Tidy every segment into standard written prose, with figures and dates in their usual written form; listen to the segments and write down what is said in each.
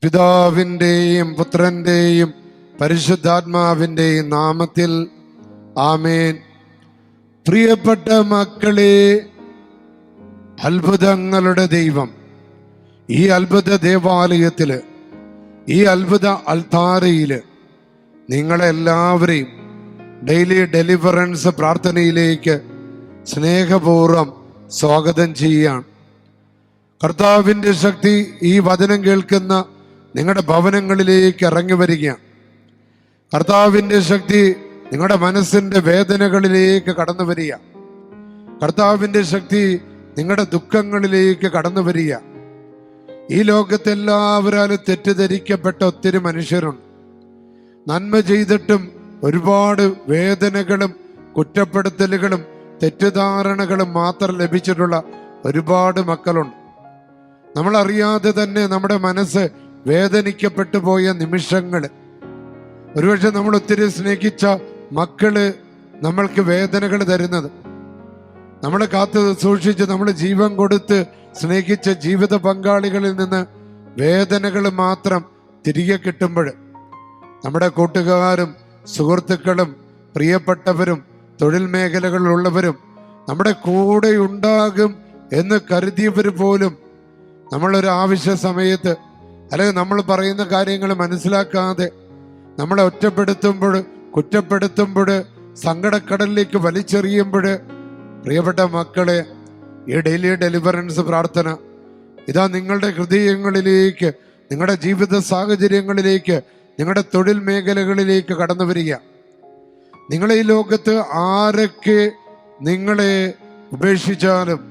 പിതാവിൻ്റെയും പുത്രൻ്റെയും പരിശുദ്ധാത്മാവിൻ്റെയും നാമത്തിൽ ആമേൻ. പ്രിയപ്പെട്ട മക്കളെ, അത്ഭുതങ്ങളുടെ ദൈവം ഈ അത്ഭുത ദേവാലയത്തില്, ഈ അത്ഭുത അൾത്താരയില് നിങ്ങളെല്ലാവരെയും ഡെയിലി ഡെലിവറൻസ് പ്രാർത്ഥനയിലേക്ക് സ്നേഹപൂർവ്വം സ്വാഗതം ചെയ്യുകയാണ്. കർത്താവിൻ്റെ ശക്തി ഈ വചനം കേൾക്കുന്ന നിങ്ങളുടെ ഭവനങ്ങളിലേക്ക് ഇറങ്ങി വരികയാണ്. കർത്താവിൻ്റെ ശക്തി നിങ്ങളുടെ മനസ്സിൻ്റെ വേദനകളിലേക്ക് കടന്നു വരിക. കർത്താവിൻ്റെ ശക്തി നിങ്ങളുടെ ദുഃഖങ്ങളിലേക്ക് കടന്നു വരിക. ഈ ലോകത്തെല്ലാവരാലും തെറ്റിദ്ധരിക്കപ്പെട്ട ഒത്തിരി മനുഷ്യരുണ്ട്. നന്മ ചെയ്തിട്ടും ഒരുപാട് വേദനകളും കുറ്റപ്പെടുത്തലുകളും തെറ്റിദ്ധാരണകളും മാത്രം ലഭിച്ചിട്ടുള്ള ഒരുപാട് മക്കളുണ്ട്. നമ്മളറിയാതെ തന്നെ നമ്മുടെ മനസ്സ് വേദനിക്കപ്പെട്ടു പോയ നിമിഷങ്ങൾ, ഒരുപക്ഷെ നമ്മൾ ഒത്തിരി സ്നേഹിച്ച മക്കള് നമ്മൾക്ക് വേദനകൾ തരുന്നത്, നമ്മൾ കാത്തു സൂക്ഷിച്ച് നമ്മൾ ജീവൻ കൊടുത്ത് സ്നേഹിച്ച ജീവിത പങ്കാളികളിൽ നിന്ന് വേദനകൾ മാത്രം തിരികെ കിട്ടുമ്പോൾ, നമ്മുടെ കൂട്ടുകാരും സുഹൃത്തുക്കളും പ്രിയപ്പെട്ടവരും തൊഴിൽ മേഖലകളിലുള്ളവരും നമ്മുടെ കൂടെ ഉണ്ടാകും എന്ന് കരുതിയവർ പോലും നമ്മളൊരു ആവശ്യ സമയത്ത് അല്ലെങ്കിൽ നമ്മൾ പറയുന്ന കാര്യങ്ങൾ മനസ്സിലാക്കാതെ നമ്മളെ ഒറ്റപ്പെടുത്തുമ്പോൾ, കുറ്റപ്പെടുത്തുമ്പോൾ, സങ്കടക്കടലിലേക്ക് വലിച്ചെറിയുമ്പോൾ, പ്രിയപ്പെട്ട മക്കളെ, ഈ ഡെയിലി ഡെലിവറൻസ് പ്രാർത്ഥന ഇതാ നിങ്ങളുടെ ഹൃദയങ്ങളിലേക്ക്, നിങ്ങളുടെ ജീവിത സാഹചര്യങ്ങളിലേക്ക്, നിങ്ങളുടെ തൊഴിൽ മേഖലകളിലേക്ക് കടന്നു വരിക. നിങ്ങളെ ഈ ലോകത്ത് ആരൊക്കെ നിങ്ങളെ ഉപേക്ഷിച്ചാലും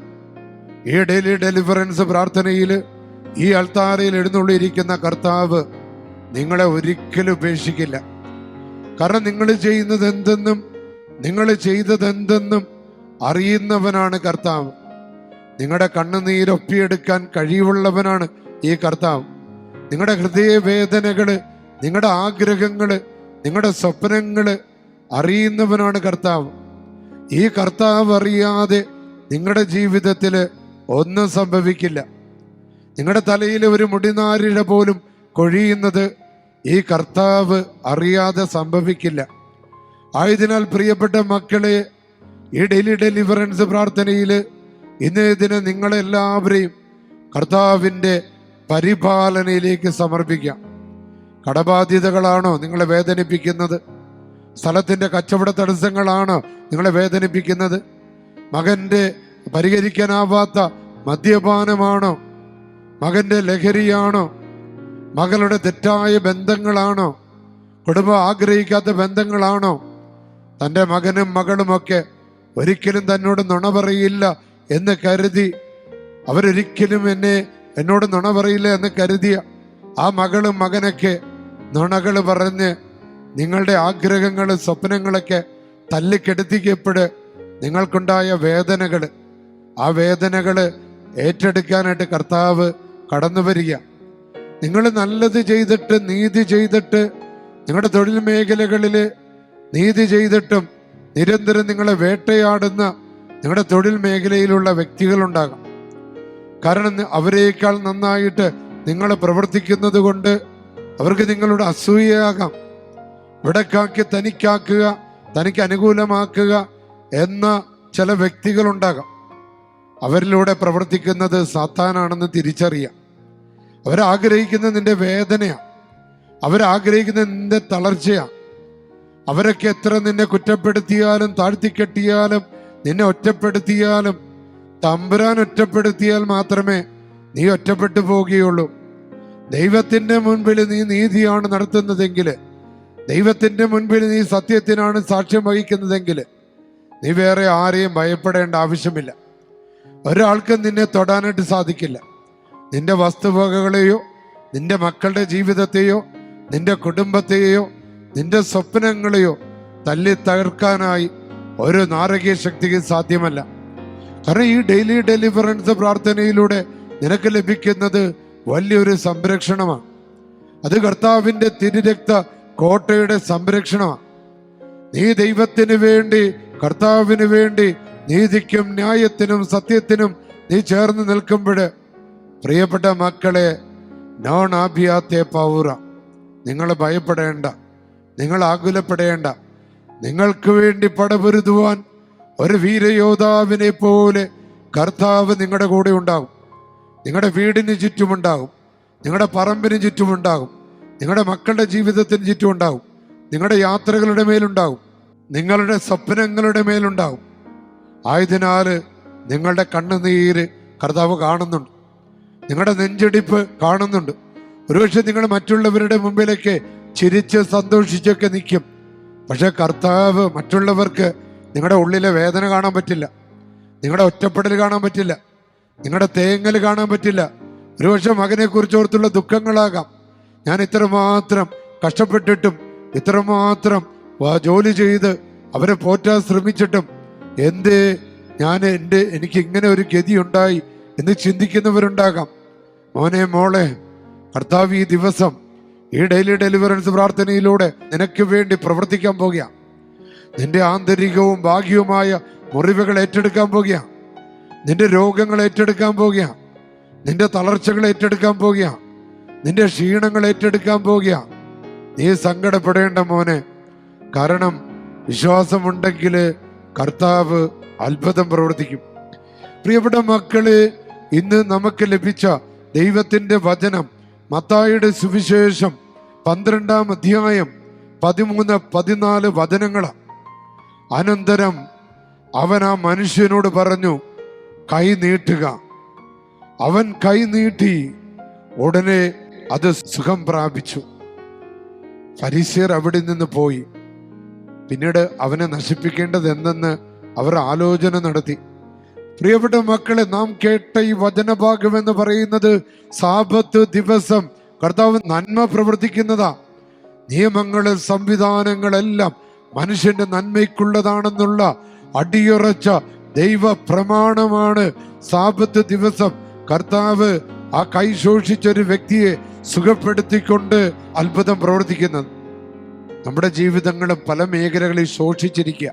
ഈ ഡെയിലി ഡെലിവറൻസ് പ്രാർത്ഥനയിൽ, ഈ അൾത്താരയിൽ എഴുന്നള്ളിയിരിക്കുന്ന കർത്താവ് നിങ്ങളെ ഒരിക്കലും ഉപേക്ഷിക്കില്ല. കാരണം നിങ്ങൾ ചെയ്യുന്നത് എന്തെന്നും നിങ്ങൾ ചെയ്തതെന്തെന്നും അറിയുന്നവനാണ് കർത്താവ്. നിങ്ങളുടെ കണ്ണുനീരൊപ്പിയെടുക്കാൻ കഴിവുള്ളവനാണ് ഈ കർത്താവ്. നിങ്ങളുടെ ഹൃദയവേദനകള്, നിങ്ങളുടെ ആഗ്രഹങ്ങള്, നിങ്ങളുടെ സ്വപ്നങ്ങള് അറിയുന്നവനാണ് കർത്താവ്. ഈ കർത്താവ് അറിയാതെ നിങ്ങളുടെ ജീവിതത്തിൽ ഒന്നും സംഭവിക്കില്ല. നിങ്ങളുടെ തലയിൽ ഒരു മുടിനാരിഴ പോലും കൊഴിയുന്നത് ഈ കർത്താവ് അറിയാതെ സംഭവിക്കില്ല. ആയതിനാൽ പ്രിയപ്പെട്ട മക്കളെ, ഈ ഡെയിലി ഡെലിവറൻസ് പ്രാർത്ഥനയിൽ ഇന്നേ ദിനം നിങ്ങളെല്ലാവരെയും കർത്താവിൻ്റെ പരിപാലനയിലേക്ക് സമർപ്പിക്കാം. കടബാധ്യതകളാണോ നിങ്ങളെ വേദനിപ്പിക്കുന്നത്? സ്ഥലത്തിൻ്റെ കച്ചവട തടസ്സങ്ങളാണോ നിങ്ങളെ വേദനിപ്പിക്കുന്നത്? മകൻ്റെ പരിഹരിക്കാനാവാത്ത മദ്യപാനമാണോ? മകൻ്റെ ലഹരിയാണോ? മകളുടെ തെറ്റായ ബന്ധങ്ങളാണോ? കുടുംബം ആഗ്രഹിക്കാത്ത ബന്ധങ്ങളാണോ? തൻ്റെ മകനും മകളുമൊക്കെ ഒരിക്കലും തന്നോട് നുണ പറയില്ല എന്ന് കരുതി, അവരൊരിക്കലും എന്നോട് നുണ പറയില്ല എന്ന് കരുതിയ ആ മകളും മകനൊക്കെ നുണകൾ പറഞ്ഞ് നിങ്ങളുടെ ആഗ്രഹങ്ങളും സ്വപ്നങ്ങളൊക്കെ തല്ലിക്കെടുത്തിക്കപ്പെട് നിങ്ങൾക്കുണ്ടായ വേദനകൾ, ആ വേദനകൾ ഏറ്റെടുക്കാനായിട്ട് കർത്താവ് കടന്നു വരിക. നിങ്ങൾ നല്ലത് ചെയ്തിട്ട്, നീതി ചെയ്തിട്ട്, നിങ്ങളുടെ തൊഴിൽ മേഖലകളിൽ നീതി ചെയ്തിട്ടും നിരന്തരം നിങ്ങളെ വേട്ടയാടുന്ന നിങ്ങളുടെ തൊഴിൽ മേഖലയിലുള്ള വ്യക്തികളുണ്ടാകാം. കാരണം അവരേക്കാൾ നന്നായിട്ട് നിങ്ങൾ പ്രവർത്തിക്കുന്നത് കൊണ്ട് അവർക്ക് നിങ്ങളോട് അസൂയയാകാം. ഇവിടേക്കാക്കി തനിക്കാക്കുക, തനിക്ക് അനുകൂലമാക്കുക എന്ന ചില വ്യക്തികളുണ്ടാകാം. അവരിലൂടെ പ്രവർത്തിക്കുന്നത് സാത്താനാണെന്ന് തിരിച്ചറിയാം. അവരാഗ്രഹിക്കുന്നത് നിന്റെ വേദനയാണ്, അവരാഗ്രഹിക്കുന്നത് നിന്റെ തളർച്ചയാണ്. അവരൊക്കെ എത്ര നിന്നെ കുറ്റപ്പെടുത്തിയാലും താഴ്ത്തിക്കെട്ടിയാലും നിന്നെ ഒറ്റപ്പെടുത്തിയാലും, തമ്പുരാൻ ഒറ്റപ്പെടുത്തിയാൽ മാത്രമേ നീ ഒറ്റപ്പെട്ടു പോവുകയുള്ളൂ. ദൈവത്തിൻ്റെ മുൻപിൽ നീ നീതിയാണ് നടത്തുന്നതെങ്കിൽ, ദൈവത്തിൻ്റെ മുൻപിൽ നീ സത്യത്തിനാണ് സാക്ഷ്യം വഹിക്കുന്നതെങ്കിൽ നീ വേറെ ആരെയും ഭയപ്പെടേണ്ട ആവശ്യമില്ല. ഒരാൾക്കും നിന്നെ തൊടാനായിട്ട് സാധിക്കില്ല. നിന്റെ വസ്തുവകകളെയോ, നിന്റെ മക്കളുടെ ജീവിതത്തെയോ, നിന്റെ കുടുംബത്തെയോ, നിന്റെ സ്വപ്നങ്ങളെയോ തല്ലി തകർക്കാനായി ഒരു നാരകീയ ശക്തിക്ക് സാധ്യമല്ല. കാരണം ഈ ഡെയിലി ഡെലിവറൻസ് പ്രാർത്ഥനയിലൂടെ നിനക്ക് ലഭിക്കുന്നത് വലിയൊരു സംരക്ഷണമാണ്. അത് കർത്താവിൻ്റെ തിരുരക്ത കോട്ടയുടെ സംരക്ഷണമാണ്. നീ ദൈവത്തിന് വേണ്ടി, കർത്താവിന് വേണ്ടി, നീതിക്കും ന്യായത്തിനും സത്യത്തിനും നീ ചേർന്ന് നിൽക്കുമ്പോൾ, പ്രിയപ്പെട്ട മക്കളെ, നോൺ ആഭ്യാത്തെ പൗറ. നിങ്ങൾ ഭയപ്പെടേണ്ട, നിങ്ങൾ ആകുലപ്പെടേണ്ട. നിങ്ങൾക്ക് വേണ്ടി പടപൊരുതുവാൻ ഒരു വീരയോദ്ധാവിനെ പോലെ കർത്താവ് നിങ്ങളുടെ കൂടെ ഉണ്ടാകും. നിങ്ങളുടെ വീടിന് ചുറ്റുമുണ്ടാകും, നിങ്ങളുടെ പറമ്പിന് ചുറ്റുമുണ്ടാകും, നിങ്ങളുടെ മക്കളുടെ ജീവിതത്തിന് ചുറ്റുമുണ്ടാകും, നിങ്ങളുടെ യാത്രകളുടെ മേലുണ്ടാകും, നിങ്ങളുടെ സ്വപ്നങ്ങളുടെ മേലുണ്ടാകും. ആയതിനാൽ നിങ്ങളുടെ കണ്ണുനീര് കർത്താവ് കാണുന്നുണ്ട്, നിങ്ങളുടെ നെഞ്ചടിപ്പ് കാണുന്നുണ്ട്. ഒരുപക്ഷെ നിങ്ങൾ മറ്റുള്ളവരുടെ മുമ്പിലേക്ക് ചിരിച്ച് സന്തോഷിച്ചൊക്കെ നിൽക്കും. പക്ഷെ കർത്താവ് മറ്റുള്ളവർക്ക് നിങ്ങളുടെ ഉള്ളിലെ വേദന കാണാൻ പറ്റില്ല, നിങ്ങളുടെ ഒറ്റപ്പെടൽ കാണാൻ പറ്റില്ല, നിങ്ങളുടെ തേങ്ങൽ കാണാൻ പറ്റില്ല. ഒരുപക്ഷെ മകനെ കുറിച്ച് ഓർത്തുള്ള ദുഃഖങ്ങളാകാം. ഞാൻ ഇത്രമാത്രം കഷ്ടപ്പെട്ടിട്ടും ഇത്രമാത്രം ജോലി ചെയ്ത് അവരെ പോറ്റാൻ ശ്രമിച്ചിട്ടും എനിക്ക് ഇങ്ങനെ ഒരു ഗതി ഉണ്ടായി എന്ന് ചിന്തിക്കുന്നവരുണ്ടാകാം. മോനെ മോളെ, കർത്താവ് ഈ ദിവസം ഈ ഡെയിലി ഡെലിവറൻസ് പ്രാർത്ഥനയിലൂടെ നിനക്ക് വേണ്ടി പ്രവർത്തിക്കാൻ പോകുക. നിന്റെ ആന്തരികവും ബാഹ്യവുമായ മുറിവുകൾ ഏറ്റെടുക്കാൻ പോകുക, നിന്റെ രോഗങ്ങൾ ഏറ്റെടുക്കാൻ പോകുക, നിന്റെ തളർച്ചകൾ ഏറ്റെടുക്കാൻ പോകുക, നിന്റെ ക്ഷീണങ്ങൾ ഏറ്റെടുക്കാൻ പോകുക. നീ സങ്കടപ്പെടേണ്ട മോനെ, കാരണം വിശ്വാസമുണ്ടെങ്കിൽ കർത്താവ് അത്ഭുതം പ്രവർത്തിക്കും. പ്രിയപ്പെട്ട മക്കളെ, ഇന്ന് നമുക്ക് ലഭിച്ച ദൈവത്തിന്റെ വചനം മത്തായിയുടെ സുവിശേഷം 12-ാം അധ്യായം 13-14 വചനങ്ങളാണ്. അനന്തരം അവൻ ആ മനുഷ്യനോട് പറഞ്ഞു, കൈ നീട്ടുക. അവൻ കൈ നീട്ടി, ഉടനെ അത് സുഖം പ്രാപിച്ചു. ഫരിസ്യർ അവിടെ നിന്ന് പോയി. പിന്നീട് അവനെ നശിപ്പിക്കേണ്ടത് എന്തെന്ന് അവർ ആലോചന നടത്തി. പ്രിയപ്പെട്ട മക്കളെ, നാം കേട്ട ഈ വചനഭാഗം എന്ന് പറയുന്നത് സാബത്ത് ദിവസം കർത്താവ് നന്മ പ്രവർത്തിക്കുന്നതാ. നിയമങ്ങളും സംവിധാനങ്ങളെല്ലാം മനുഷ്യന്റെ നന്മയ്ക്കുള്ളതാണെന്നുള്ള അടിയുറച്ച ദൈവ പ്രമാണമാണ് സാബത്ത് ദിവസം കർത്താവ് ആ കൈ ശോഷിച്ചൊരു വ്യക്തിയെ സുഖപ്പെടുത്തിക്കൊണ്ട് അത്ഭുതം പ്രവർത്തിക്കുന്നത്. നമ്മുടെ ജീവിതങ്ങളും പല മേഖലകളിൽ ശോഷിച്ചിരിക്കുക.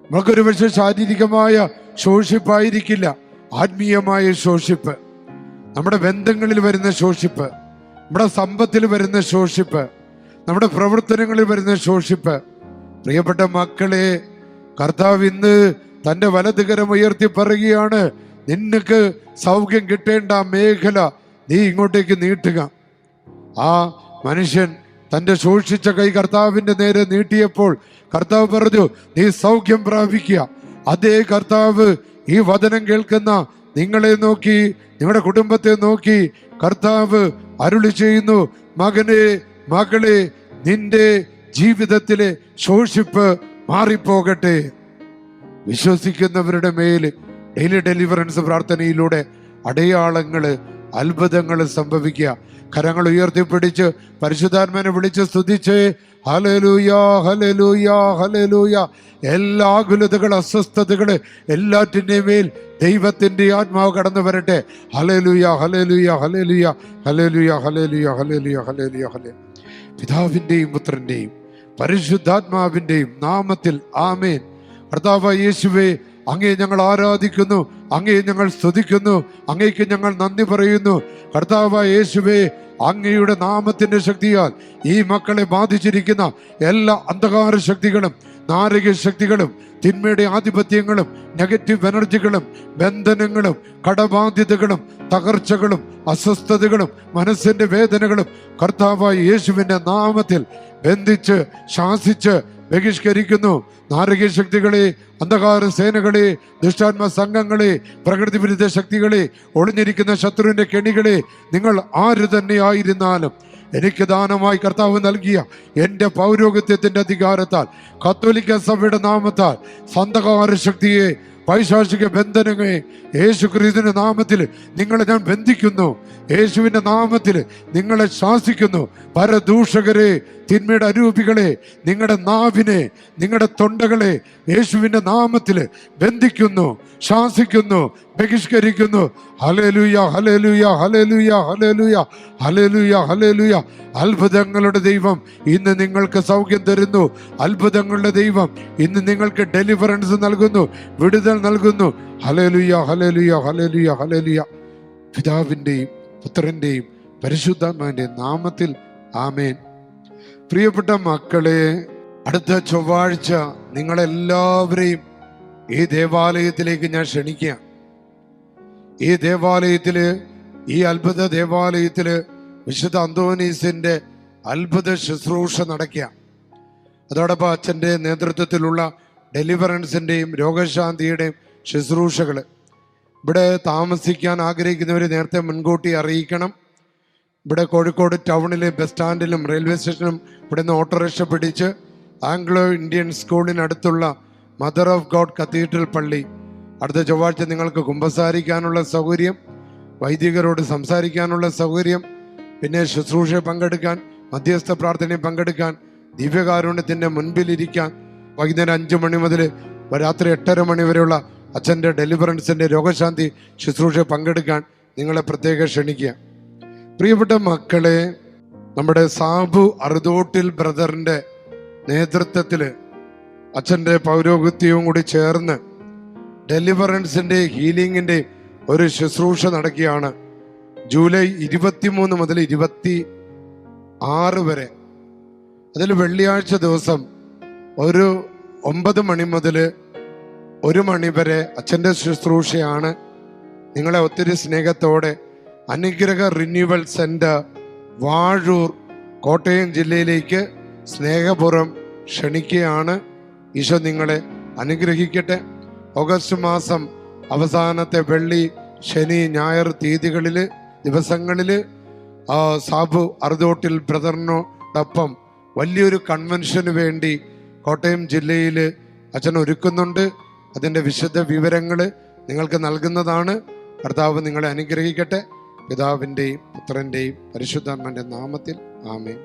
നമുക്കൊരു പക്ഷേ ശാരീരികമായ ശോഷിപ്പായിരിക്കില്ല, ആത്മീയമായ ശോഷിപ്പ്, നമ്മുടെ ബന്ധങ്ങളിൽ വരുന്ന ശോഷിപ്പ്, നമ്മുടെ സമ്പത്തിൽ വരുന്ന ശോഷിപ്പ്, നമ്മുടെ പ്രവർത്തനങ്ങളിൽ വരുന്ന ശോഷിപ്പ്. പ്രിയപ്പെട്ട മക്കളെ, കർത്താവ് ഇന്ന് തന്റെ വലതുകരം ഉയർത്തി പറയുകയാണ്, നിനക്ക് സൗഖ്യം കിട്ടേണ്ട മേഖല നീ ഇങ്ങോട്ടേക്ക് നീട്ടുക. ആ മനുഷ്യൻ തന്റെ ശോഷിച്ച കൈ കർത്താവിന്റെ നേരെ നീട്ടിയപ്പോൾ കർത്താവ് പറഞ്ഞു, നീ സൗഖ്യം പ്രാപിക്കുക. അതേ കർത്താവ് ഈ വചനം കേൾക്കുന്ന നിങ്ങളെ നോക്കി, നിങ്ങളുടെ കുടുംബത്തെ നോക്കി കർത്താവ് അരുളി ചെയ്യുന്നു, മകനെ മകളെ, നിന്റെ ജീവിതത്തിലെ ശോഷിപ്പ് മാറിപ്പോകട്ടെ. വിശ്വസിക്കുന്നവരുടെ മേൽ ഡെയിലി ഡെലിവറൻസ് പ്രാർത്ഥനയിലൂടെ അടയാളങ്ങള് അത്ഭുതങ്ങൾ സംഭവിക്കുക. കരങ്ങൾ ഉയർത്തിപ്പിടിച്ച് പരിശുദ്ധാത്മാവിനെ വിളിച്ച് സ്തുതിച്ച് ഹല്ലേലൂയ ഹല്ലേലൂയ ഹല്ലേലൂയ. എല്ലാ ആകുലതകൾ, അസ്വസ്ഥതകൾ എല്ലാറ്റിൻ്റെയും മേൽ ദൈവത്തിന്റെ ആത്മാവ് കടന്നു വരട്ടെ. ഹല്ലേലൂയ ഹല്ലേലൂയ ഹല്ലേലൂയ ഹല്ലേലൂയ ഹല്ലേലൂയ ഹല്ലേലൂയ ഹല്ലേലൂയ ഹല്ലേലൂയ. പിതാവിന്റെയും പുത്രന്റെയും പരിശുദ്ധാത്മാവിന്റെയും നാമത്തിൽ ആമേൻ. കർത്താവായ യേശുവേ, അങ്ങേ ഞങ്ങൾ ആരാധിക്കുന്നു, അങ്ങേ ഞങ്ങൾ സ്തുതിക്കുന്നു, അങ്ങേക്ക് ഞങ്ങൾ നന്ദി പറയുന്നു. കർത്താവായ യേശുവേ, അങ്ങയുടെ നാമത്തിന്റെ ശക്തിയാൽ ഈ മക്കളെ ബാധിച്ചിരിക്കുന്ന എല്ലാ അന്ധകാര ശക്തികളും, നാരക ശക്തികളും, തിന്മയുടെ ആധിപത്യങ്ങളും, നെഗറ്റീവ് എനർജികളും, ബന്ധനങ്ങളും, കടബാധ്യതകളും, തകർച്ചകളും, അസ്വസ്ഥതകളും, മനസ്സിന്റെ വേദനകളും കർത്താവായ യേശുവിന്റെ നാമത്തിൽ ബന്ധിച്ച് ശാസിച്ച് ബഹിഷ്കരിക്കുന്നു. നാരകീയ ശക്തികളെ, അന്ധകാര സേനകളെ, ദുഷ്ടാത്മ സംഘങ്ങളെ, പ്രകൃതി വിരുദ്ധ ശക്തികളെ, ഒളിഞ്ഞിരിക്കുന്ന ശത്രുവിന്റെ കെണികളെ, നിങ്ങൾ ആര് തന്നെയായിരുന്നാലും എനിക്ക് ദാനമായി കർത്താവ് നൽകിയ എൻ്റെ പൗരോഹിത്യത്തിന്റെ അധികാരത്താൽ, കത്തോലിക്ക സഭയുടെ നാമത്താൽ അന്ധകാര ശക്തിയെ, പൈശാചിക ബന്ധനങ്ങളെ യേശുക്രിസ്തുവിന്റെ നാമത്തിൽ നിങ്ങളെ ഞാൻ ബന്ധിക്കുന്നു. യേശുവിന്റെ നാമത്തിൽ നിങ്ങളെ ശാസിക്കുന്നു. പരദൂഷകരെ, തിന്മയുടെ അരൂപികളെ, നിങ്ങളുടെ നാവിനെ, നിങ്ങളുടെ തൊണ്ടകളെ യേശുവിന്റെ നാമത്തിൽ ബന്ധിക്കുന്നു, ശാസിക്കുന്നു, ബഹിഷ്കരിക്കുന്നു. ഹല്ലേലൂയ ഹല്ലേലൂയ ഹല്ലേലൂയ ഹല്ലേലൂയ ഹല്ലേലൂയ ഹല്ലേലൂയ. അത്ഭുതങ്ങളുടെ ദൈവം ഇന്ന് നിങ്ങൾക്ക് സൗഖ്യം തരുന്നു. അത്ഭുതങ്ങളുടെ ദൈവം ഇന്ന് നിങ്ങൾക്ക് ഡെലിവറൻസ് നൽകുന്നു, വിടുതൽ നൽകുന്നു. ഹല്ലേലൂയ ഹല്ലേലൂയ ഹല്ലേലൂയ ഹല്ലേലൂയ. പിതാവിൻ്റെയും പുത്രൻ്റെയും പരിശുദ്ധാത്മാവിന്റെ നാമത്തിൽ ആമേൻ. പ്രിയപ്പെട്ട മക്കളെ, അടുത്ത ചൊവ്വാഴ്ച നിങ്ങളെല്ലാവരെയും ഈ ദേവാലയത്തിലേക്ക് ഞാൻ ക്ഷണിക്കുക. ഈ ദേവാലയത്തില്, ഈ അത്ഭുത ദേവാലയത്തില് വിശുദ്ധ അന്തോനീസിന്റെ അത്ഭുത ശുശ്രൂഷ നടക്കുക. അതോടൊപ്പം അച്ഛൻ്റെ നേതൃത്വത്തിലുള്ള ഡെലിവറൻസിൻ്റെയും രോഗശാന്തിയുടെയും ശുശ്രൂഷകൾ. ഇവിടെ താമസിക്കാൻ ആഗ്രഹിക്കുന്നവർ നേരത്തെ മുൻകൂട്ടി അറിയിക്കണം. ഇവിടെ കോഴിക്കോട് ടൗണിലെ ബസ് സ്റ്റാൻഡിലും റെയിൽവേ സ്റ്റേഷനിലും ഇവിടെ നിന്ന് ഓട്ടോറിക്ഷ പിടിച്ച് ആംഗ്ലോ ഇന്ത്യൻ സ്കൂളിനടുത്തുള്ള മദർ ഓഫ് ഗോഡ് കത്തീഡ്രൽ പള്ളി. അടുത്ത ചൊവ്വാഴ്ച നിങ്ങൾക്ക് കുമ്പസാരിക്കാനുള്ള സൗകര്യം, വൈദികരോട് സംസാരിക്കാനുള്ള സൗകര്യം, പിന്നെ ശുശ്രൂഷ പങ്കെടുക്കാൻ, മധ്യസ്ഥ പ്രാർത്ഥനയിൽ പങ്കെടുക്കാൻ, ദിവ്യകാരുണ്യത്തിൻ്റെ മുൻപിലിരിക്കാൻ, വൈകുന്നേരം 5 മണി മുതൽ രാത്രി 8:30 മണി വരെയുള്ള അച്ഛൻ്റെ ഡെലിവറൻസിൻ്റെ രോഗശാന്തി ശുശ്രൂഷ പങ്കെടുക്കാൻ നിങ്ങളെ പ്രത്യേകം ക്ഷണിക്കുക. പ്രിയപ്പെട്ട മക്കളെ, നമ്മുടെ സാബു അറുതോട്ടിൽ ബ്രദറിൻ്റെ നേതൃത്വത്തിൽ അച്ഛൻ്റെ പൗരോഹിത്യവും കൂടി ചേർന്ന് ഡെലിവറൻസിൻ്റെ ഹീലിങ്ങിൻ്റെ ഒരു ശുശ്രൂഷ നടക്കുകയാണ്. ജൂലൈ 23 മുതൽ 26 വരെ. അതിൽ വെള്ളിയാഴ്ച ദിവസം ഒരു 9 മണി മുതൽ 1 മണി വരെ അച്ഛൻ്റെ ശുശ്രൂഷയാണ്. നിങ്ങളെ ഒത്തിരി സ്നേഹത്തോടെ അനുഗ്രഹ റിന്യൂവൽ സെന്റർ വാഴൂർ കോട്ടയം ജില്ലയിലേക്ക് സ്നേഹപൂർവ്വം ക്ഷണിക്കുകയാണ്. ഈശോ നിങ്ങളെ അനുഗ്രഹിക്കട്ടെ. ഓഗസ്റ്റ് മാസം അവസാനത്തെ വെള്ളി, ശനി, ഞായർ ദിവസങ്ങളിൽ സാബു അറുതോട്ടിൽ ബ്രദറിനോടൊപ്പം വലിയൊരു കൺവെൻഷന് വേണ്ടി കോട്ടയം ജില്ലയിൽ അച്ഛൻ ഒരുക്കുന്നുണ്ട്. അതിൻ്റെ വിശദ വിവരങ്ങൾ നിങ്ങൾക്ക് നൽകുന്നതാണ്. കർത്താവ് നിങ്ങളെ അനുഗ്രഹിക്കട്ടെ. പിതാവിൻ്റെയും പുത്രൻ്റെയും പരിശുദ്ധാത്മാവിൻ്റെ നാമത്തിൽ ആമേൻ.